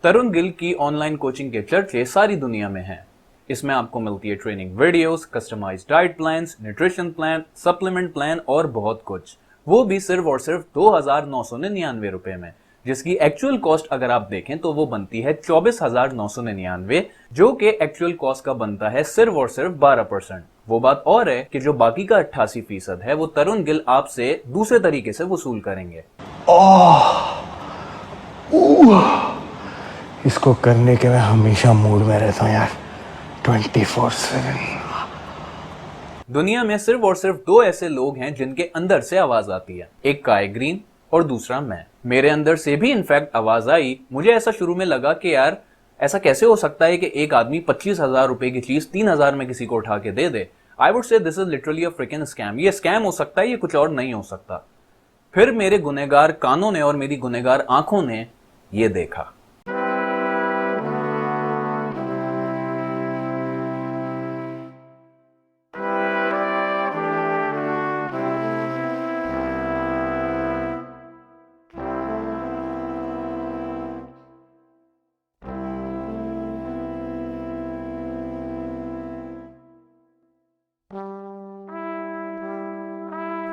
तरुण गिल की online coaching के चर्चे सारी दुनिया में हैं। इसमें आपको मिलती है training videos, customised diet plans, nutrition plan, supplement plan और बहुत कुछ, वो भी सिर्फ और सिर्फ 2,999 रुपए में, जिसकी एक्चुअल कॉस्ट अगर आप देखें तो वो बनती है 24,999, जो कि एक्चुअल कॉस्ट का बनता है सिर्फ और सिर्फ 12%। वो बात और है कि जो बाकी का 88% है वो तरुण गिल आपसे दूसरे तरीके से वसूल करेंगे। इसको करने के मैं हमेशा मूड में रहता हूँ यार, 24/7। दुनिया में सिर्फ और सिर्फ दो ऐसे लोग हैं जिनके अंदर से आवाज आती है, एक काय ग्रीन और दूसरा मैं। मेरे अंदर से भी इनफैक्ट आवाज आई। मुझे ऐसा शुरू में लगा कि यार ऐसा कैसे हो सकता है कि एक आदमी 25,000 रुपए की चीज 3,000 में किसी को उठा के दे दे। I would say this is literally a freaking scam. ये स्कैम हो सकता है, ये कुछ और नहीं हो सकता। फिर मेरे गुनहगार कानों ने और मेरी गुनहगार आंखों ने ये देखा।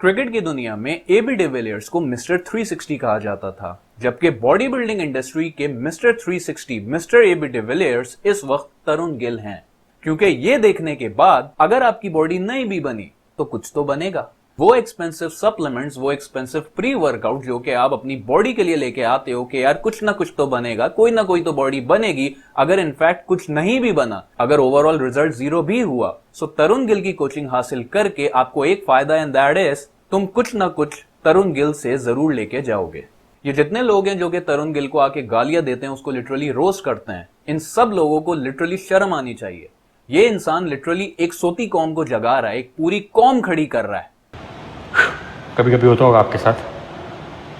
क्रिकेट की दुनिया में एबी डिविलियर्स को मिस्टर 360 कहा जाता था, जबकि बॉडी बिल्डिंग इंडस्ट्री के मिस्टर 360 मिस्टर एबी डिविलियर्स इस वक्त तरुण गिल हैं। क्योंकि ये देखने के बाद अगर आपकी बॉडी नहीं भी बनी तो कुछ तो बनेगा। वो एक्सपेंसिव सप्लीमेंट्स, वो एक्सपेंसिव प्री वर्कआउट जो कि आप अपनी बॉडी के लिए लेके आते हो कि यार कुछ ना कुछ तो बनेगा, कोई ना कोई तो बॉडी बनेगी। अगर इनफैक्ट कुछ नहीं भी बना, अगर ओवरऑल रिजल्ट 0 भी हुआ, सो तरुण गिल की कोचिंग हासिल करके आपको एक फायदा एंड दैट इज तुम कुछ ना कुछ तरुण गिल से जरूर लेके जाओगे। ये जितने लोग हैं जो कि तरुण गिल को आके गालियां देते हैं, उसको लिटरली रोस्ट करते हैं, इन सब लोगों को लिटरली शर्म आनी चाहिए। ये इंसान लिटरली एक सोती कौम को जगा रहा है, एक पूरी कौम खड़ी कर रहा है। कभी कभी होता होगा आपके साथ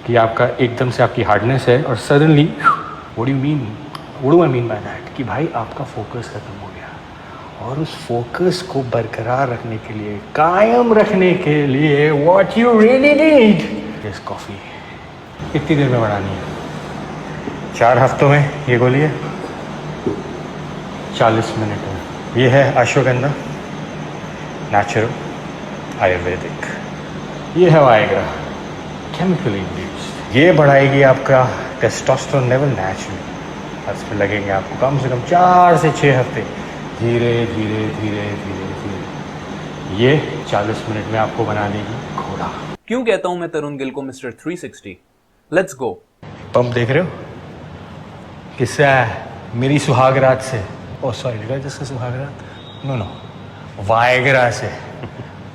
कि आपका एकदम से आपकी हार्डनेस है और suddenly what do I mean by that, कि भाई आपका फोकस खत्म हो गया। और उस फोकस को बरकरार रखने के लिए, कायम रखने के लिए what you really need is coffee. कितनी देर में बनानी है? 4 हफ्तों में ये गोली है, 40 मिनट में। ये है अश्वगंधा, नेचुरल आयुर्वेदिक। ये है वाइग्रा, केमिकली इंड्यूस्ड। ये बढ़ाएगी आपका टेस्टोस्टेरोन लेवल नेचुरली। इसमें लगेंगे आपको कम से कम 4 से 6 हफ्ते, धीरे धीरे धीरे धीरे धीरे। ये 40 मिनट में आपको बना देगी घोड़ा। क्यों कहता हूं मैं तरुण गिल को मिस्टर 360? Let's go. पंप देख रहे हो? किससे आया है? मेरी सुहागरात से। ओह सॉरी, जिससे सुहागरात? नो, वाइग्रा से।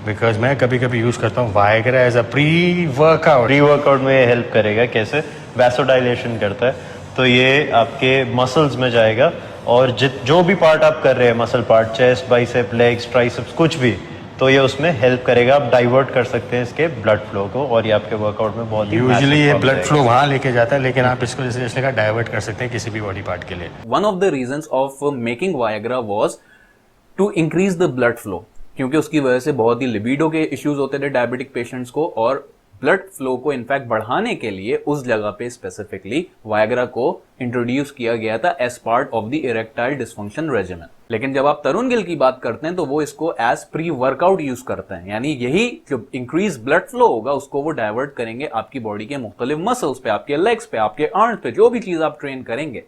बिकॉज मैं कभी कभी यूज़ करता हूँ Viagra as a pre workout में हेल्प करेगा। कैसे? वैसोडाइलेशन करता है, तो ये आपके मसल्स में जाएगा और जो भी पार्ट आप कर रहे हैं, muscle part, chest, bicep, legs, triceps, कुछ भी, तो ये उसमें हेल्प करेगा। आप डाइवर्ट कर सकते हैं इसके ब्लड फ्लो को और ये आपके वर्कआउट में बहुत ही यूजुअली ये ब्लड फ्लो वहाँ लेके जाता है, लेकिन आप इसको जैसे का डाइवर्ट कर सकते हैं किसी भी बॉडी पार्ट के लिए। One of the reasons of making Viagra was to increase the blood flow, क्योंकि उसकी वजह से बहुत ही लिबिडो के इश्यूज होते थे डायबिटिक पेशेंट्स को, और ब्लड फ्लो को इनफैक्ट बढ़ाने के लिए उस जगह पे स्पेसिफिकली वाइग्रा को इंट्रोड्यूस किया गया था as part of the erectile dysfunction regimen. लेकिन जब आप तरुण गिल की बात करते हैं तो वो इसको एज प्री वर्कआउट यूज करते हैं, यानी यही जो इंक्रीज ब्लड फ्लो होगा उसको वो डाइवर्ट करेंगे आपकी बॉडी के मुख्तलिफ मसल्स पे, आपके लेग्स पे, आपके आर्म्स पे, जो भी चीज आप ट्रेन करेंगे।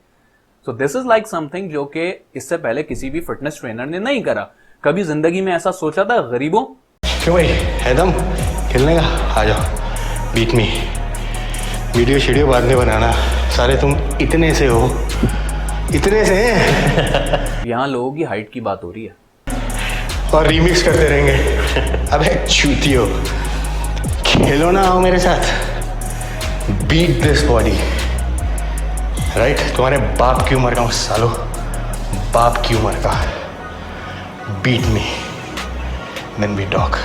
So this is like something जो कि इससे पहले किसी भी फिटनेस ट्रेनर ने नहीं करा। कभी जिंदगी में ऐसा सोचा था गरीबों? क्यों भाई, है दम खेलने का? आ जाओ, बीट मी। वीडियो शीडियो बाद में बनाना, सारे तुम इतने से हो, इतने से हैं। यहाँ लोगों की हाइट की बात हो रही है और रीमिक्स करते रहेंगे। अबे चूतियो, खेलो ना, आओ मेरे साथ, बीट दिस बॉडी। राइट? तुम्हारे बाप की उम्र का हूँ सालो, बाप की उम्र का। Beat me, then we talk.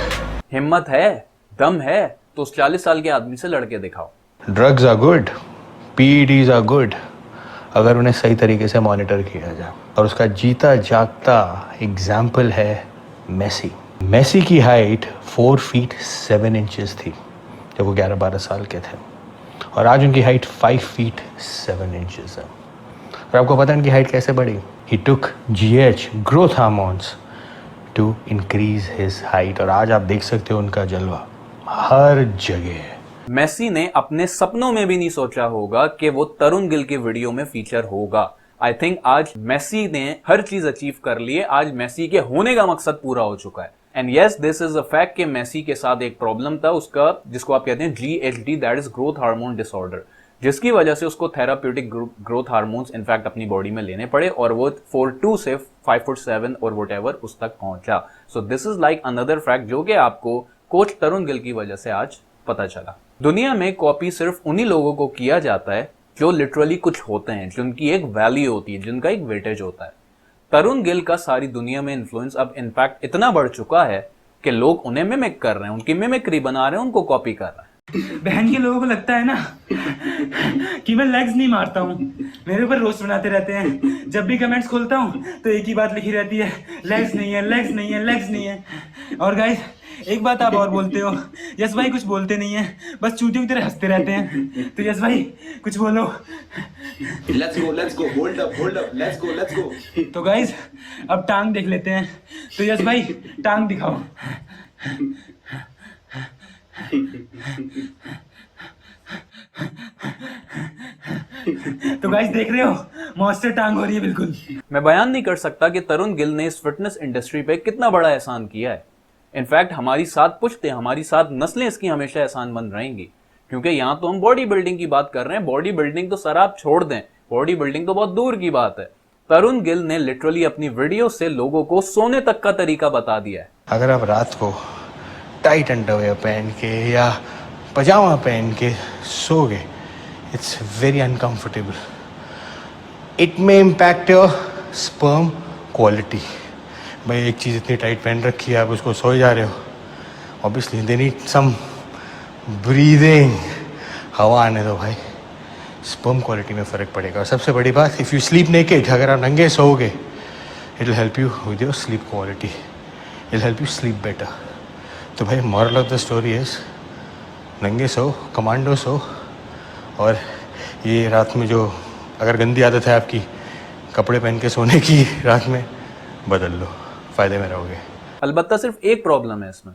हिम्मत है, दम है तो उस 40 साल के आदमी से लड़के दिखाओ। Drugs are good, PEDs are good, अगर उन्हें सही तरीके से मॉनिटर किया जाए। और उसका जीता जागता एग्जाम्पल है मेसी। मेसी की हाइट 4 फीट 7 इंचेस थी जब वो 11-12 साल के थे, और आज उनकी हाइट 5 फीट 7 इंचेस है। और आपको पता है इनकी हाइट कैसे बढ़ी? He took GH growth hormones to increase his height, और आज आप देख सकते हो उनका जलवा हर जगह है। मेसी ने अपने सपनों में भी नहीं सोचा होगा कि वो तरुण गिल के वीडियो में फीचर होगा। आई थिंक आज मेसी ने हर चीज अचीव कर ली है, आज मेसी के होने का मकसद पूरा हो चुका है। And yes, this is a fact कि मेसी के साथ एक प्रॉब्लम था उसका, जिसको आप कहते हैं GHD, that is growth hormone disorder, जिसकी वजह से उसको थेराप्यूटिक ग्रोथ हार्मोन्स इनफैक्ट अपनी बॉडी में लेने पड़े और वो 4'2" से 5'7" और वट उस तक पहुंचा। So this is like another fact जो कि आपको कोच तरुण गिल की वजह से आज पता चला। दुनिया में कॉपी सिर्फ उन्हीं लोगों को किया जाता है जो लिटरली कुछ होते हैं, जिनकी एक वैल्यू होती है, जिनका एक वेटेज होता है। तरुण गिल का सारी दुनिया में इन्फ्लुएंस अब इनफैक्ट इतना बढ़ चुका है कि लोग उन्हें मिमिक कर रहे हैं, उनकी मिमिक्री बना रहे हैं, उनको कॉपी कर रहे हैं। बहन के लोगों को लगता है ना कि मैं लेग्स नहीं मारता हूँ, मेरे ऊपर रोस्ट बनाते रहते हैं। जब भी कमेंट्स खोलता हूँ तो एक ही बात लिखी रहती है, लेग्स नहीं है, लेग्स नहीं है, लेग्स नहीं है। और गाइस एक बात आप और बोलते हो, यस भाई कुछ बोलते नहीं है, बस चूतियों की तरह हंसते रहते हैं। तो यस भाई कुछ बोलो। let's go, hold up, let's go. तो गाइस अब टांग देख लेते हैं। तो यस भाई टांग दिखाओ। तो गाइस देख रहे हो, मॉन्स्टर टांग हो रही है बिल्कुल। मैं बयान नहीं कर सकता कि तरुण गिल ने इस फिटनेस इंडस्ट्री पे कितना बड़ा एहसान किया है। इनफैक्ट हमारी 7 पुश्तें, हमारी 7 नस्लें इसकी हमेशा एहसानमंद रहेंगी, क्योंकि यहाँ तो हम बॉडी बिल्डिंग की बात कर रहे हैं। बॉडी बिल्डिंग तो सर आप छोड़ दें, बॉडी बिल्डिंग तो बहुत दूर की बात है। तरुण गिल ने लिटरली अपनी वीडियो से लोगों को सोने तक का तरीका बता दिया है। अगर आप रात को टाइट अंडरवेयर पहन के या पजामा पहन के सोगे, it's very uncomfortable. It may impact your sperm quality. भाई एक चीज़ इतनी टाइट पहन रखी है, आप उसको सोए जा रहे हो, obviously they need some breathing, हवा आने दो भाई, स्पर्म क्वालिटी में फ़र्क पड़ेगा। और सबसे बड़ी बात, इफ़ यू स्लीप नेकेड, अगर आप नंगे सोओगे, it will help you with your sleep quality, it will help you sleep better. तो भाई moral of the story is नंगे सो, कमांडो सो। और ये रात में जो अगर गंदी आदत है आपकी कपड़े पहन के सोने की, रात में बदल लो, फ़ायदे में रहोगे। अलबत्ता सिर्फ एक प्रॉब्लम है इसमें,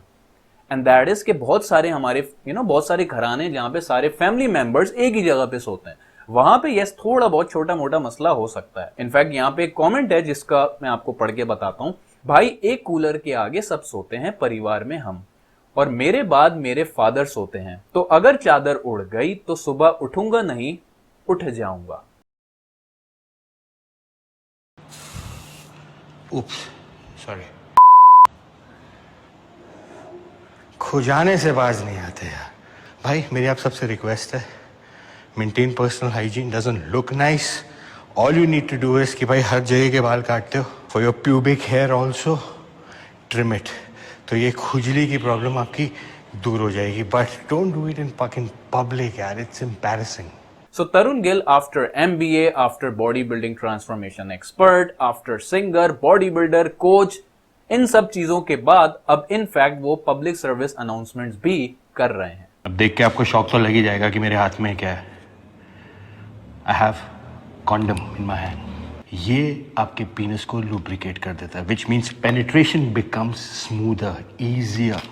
एंड दैट इज कि बहुत सारे हमारे बहुत सारे घराने जहाँ पे सारे फैमिली मेंबर्स एक ही जगह पे सोते हैं, वहां पे यस थोड़ा बहुत छोटा मोटा मसला हो सकता है। इनफैक्ट यहाँ पे एक कमेंट है जिसका मैं आपको पढ़ के बताता हूँ। भाई एक कूलर के आगे सब सोते हैं परिवार में हम, और मेरे बाद मेरे फादर सोते हैं, तो अगर चादर उड़ गई तो सुबह उठूंगा नहीं, उठ जाऊंगा। उप्स, सॉरी। खुजाने से बाज नहीं आते यार। भाई मेरी आप सबसे रिक्वेस्ट है, maintain personal hygiene, doesn't look nice. All you need to do is कि भाई हर जगह के बाल काटते हो, for your pubic hair also trim it, तो ये खुजली की प्रॉब्लम आपकी दूर हो जाएगी। But don't do it in fucking public यार, it's embarrassing. So Tarun Gill, after MBA, after bodybuilding transformation expert, after singer, bodybuilder, coach, इन सब चीजों के बाद अब इनफैक्ट वो पब्लिक सर्विस अनाउंसमेंट्स भी कर रहे हैं। अब देख के आपको शौक तो लग ही जाएगा कि मेरे हाथ में क्या है। I have condom in my hand. ये आपके पीनस को लुब्रिकेट कर देता है, which means penetration becomes smoother, easier.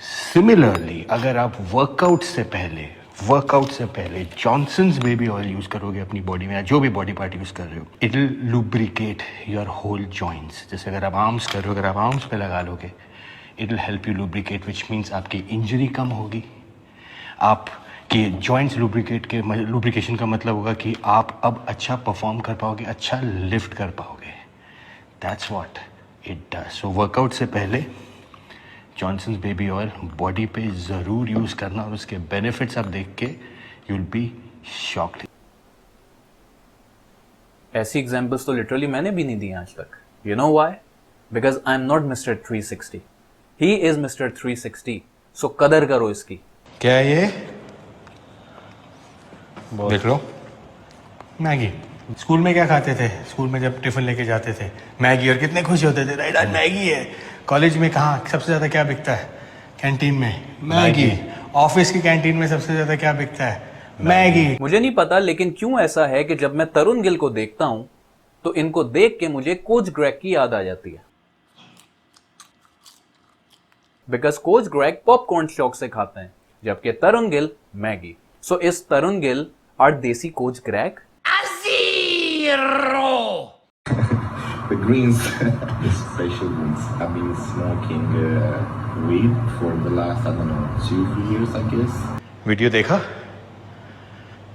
Similarly अगर आप वर्कआउट से पहले जॉनसन्स बेबी ऑयल यूज करोगे अपनी बॉडी में, या जो भी बॉडी पार्ट यूज कर रहे हो, it will lubricate your whole joints. जैसे अगर आप आर्म्स कर रहे हो, अगर आप आर्म्स पे लगा लोगे, it will help you lubricate, which means आपकी इंजरी कम होगी। आपके जॉइंट्स लुब्रिकेशन का मतलब होगा कि आप अब अच्छा परफॉर्म कर पाओगे, अच्छा लिफ्ट कर पाओगे। That's what it does. So workout से पहले जॉनसन्स बेबी ऑयल बॉडी पे ज़रूर यूज़ करना, और उसके बेनिफिट्स आप देख के यू विल बी शॉक्ड। ऐसी एग्जांपल्स तो लिटरली मैंने भी नहीं दी आज तक। You know why? Because I am not mister 360, he is mister 360। सो कदर करो इसकी। क्या है ये? देख लो, मैगी। स्कूल में क्या खाते थे? स्कूल में जब टिफिन लेके जाते थे मैगी, और कितने खुश होते थे, राइट आज मैगी है। कॉलेज में कहाँ सबसे ज़्यादा क्या बिकता है? कैंटीन में मैगी। ऑफिस की कैंटीन में सबसे ज़्यादा क्या बिकता है? मैगी। मुझे नहीं पता, लेकिन क्यों ऐसा है कि जब मैं तरुण गिल को देखता हूं तो इनको देख के मुझे कोच ग्रेग की याद आ जाती है, बिकॉज कोच ग्रेग पॉपकॉर्न शौक से खाते हैं जबकि तरुण गिल मैगी। सो इस तरुण गिल आर देसी coach Greg? The Greens, the special Greens, have been smoking weed for the last, I don't know, 2-3 years, I guess. Video देखा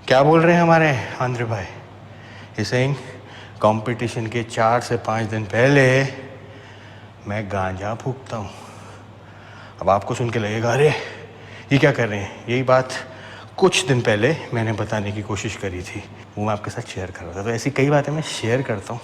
क्या बोल रहे हैं हमारे आंध्र भाई? ये सेइंग कंपटीशन के 4 से 5 दिन पहले मैं गांजा फूकता हूँ। अब आपको सुन के लगेगा अरे ये क्या कर रहे हैं। यही बात कुछ दिन पहले मैंने बताने की कोशिश करी थी, वो मैं आपके साथ शेयर कर रहा था। तो ऐसी कई बातें मैं शेयर करता हूँ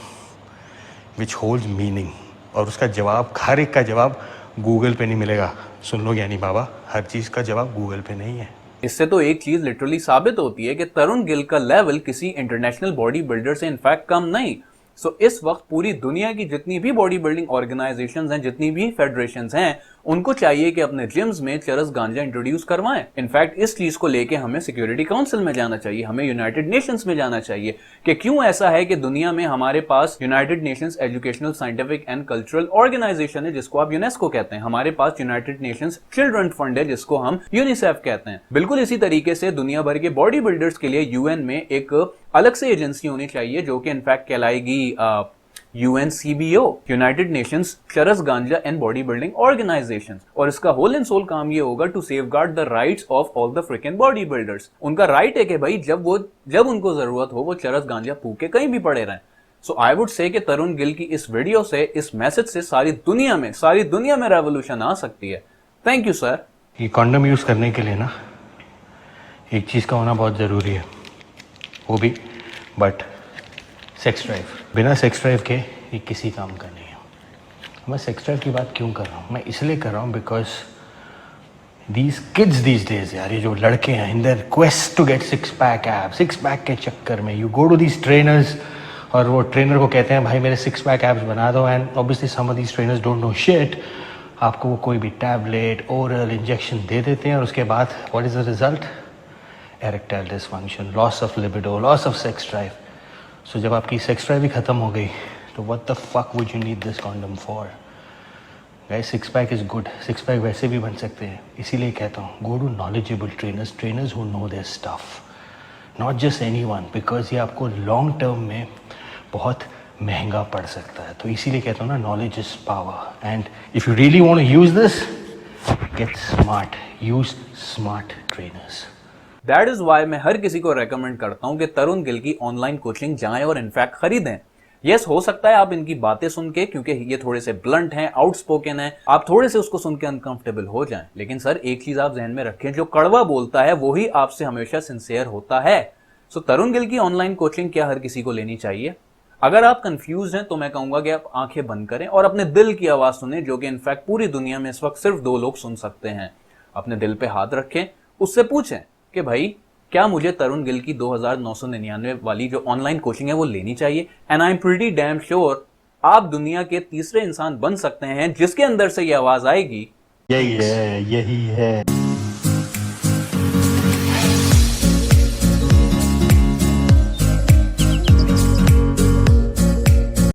विच होल्ड्स मीनिंग, और उसका जवाब, हर एक का जवाब गूगल पे नहीं मिलेगा। सुन लो ज्ञानी बाबा, हर चीज़ का जवाब गूगल पे नहीं है। इससे तो एक चीज लिटरली साबित होती है कि तरुण गिल का लेवल किसी इंटरनेशनल बॉडी बिल्डर से इनफैक्ट कम नहीं। सो इस वक्त पूरी दुनिया की जितनी भी बॉडी बिल्डिंग ऑर्गेनाइजेशंस हैं, जितनी भी फेडरेशंस हैं, उनको चाहिए कि अपने जिम्स में चरस गांजा इंट्रोड्यूस करवाएं। इनफैक्ट इस चीज को लेके हमें सिक्योरिटी काउंसिल में जाना चाहिए, हमें यूनाइटेड नेशंस में जाना चाहिए कि क्यों ऐसा है कि दुनिया में हमारे पास United Nations educational, scientific and cultural organization है जिसको आप यूनेस्को कहते हैं, हमारे पास यूनाइटेड नेशंस चिल्ड्रन फंड है जिसको हम यूनिसेफ कहते हैं। बिल्कुल इसी तरीके से दुनिया भर के बॉडी बिल्डर्स के लिए यूएन में एक अलग से एजेंसी होनी चाहिए जो कि इनफैक्ट कहलाएगी UNCBO, यूनाइटेड नेशंस चरस गांजा एंड बॉडी बिल्डिंग ऑर्गेनाइजेशन। और इसका होल एंड सोल काम ये होगा to safeguard the rights of all the freaking body builders. उनका राइट है कि भाई जब उनको जरूरत हो वो चरस गांजा फूक के कहीं भी पड़े रहें। सो आई वुड से कि तरुण गिल की इस वीडियो से, इस मैसेज से सारी दुनिया में रेवोल्यूशन आ सकती है। Thank you sir. ये कॉन्डम यूज़ करने के लिए ना एक चीज़ का होना बहुत ज़रूरी है, वो भी बट सेक्स ड्राइव। बिना सेक्स ड्राइव के ये किसी काम का नहीं है। मैं सेक्स ड्राइव की बात क्यों कर रहा हूँ? मैं इसलिए कर रहा हूँ because these kids these days, यार ये जो लड़के हैं in their quest to get six pack के चक्कर में you go to these trainers और वो ट्रेनर को कहते हैं भाई मेरे 6 पैक एब्स बना दो, and obviously some of these trainers don't know shit. आपको वो कोई भी टैबलेट, ओरल इंजेक्शन दे देते हैं और उसके बाद what is the result? Erectile dysfunction, loss of libido, loss of sex drive. So जब आपकी सेक्स ड्राइव ही खत्म हो गई तो what the fuck would you need this condom for? Guys 6 pack is good, 6 pack वैसे भी बन सकते हैं। इसीलिए कहता हूँ go to knowledgeable trainers who know their stuff, not just anyone, because ये आपको लॉन्ग टर्म में बहुत महंगा पड़ सकता है। तो इसीलिए कहता हूँ ना, knowledge is power, and if you really want to use this, get smart, use smart trainers. That is why मैं हर किसी को रेकमेंड करता हूं कि तरुण गिल की ऑनलाइन कोचिंग जाएं और इनफैक्ट खरीदें। यस, हो सकता है आप इनकी बातें सुन के, क्योंकि ये थोड़े से ब्लंट हैं, आउटस्पोकन हैं, आप थोड़े से उसको सुन के अनकंफर्टेबल हो जाएं, लेकिन सर एक चीज आप जहन में रखें, जो कड़वा बोलता है वो ही आपसे हमेशा सिंसियर होता है। सो तरुण गिल की ऑनलाइन कोचिंग क्या हर किसी को लेनी चाहिए? अगर आप कंफ्यूज हैं तो मैं कहूंगा कि आप आंखें बंद करें और अपने दिल की आवाज सुने, जो कि इनफैक्ट पूरी दुनिया में इस वक्त सिर्फ 2 लोग सुन सकते हैं। अपने दिल पे हाथ रखें, उससे पूछें कि भाई क्या मुझे तरुण गिल की 2999 वाली जो ऑनलाइन कोचिंग है वो लेनी चाहिए? And I am pretty damn sure आप दुनिया के तीसरे इंसान बन सकते हैं जिसके अंदर से ये आवाज आएगी, यही है।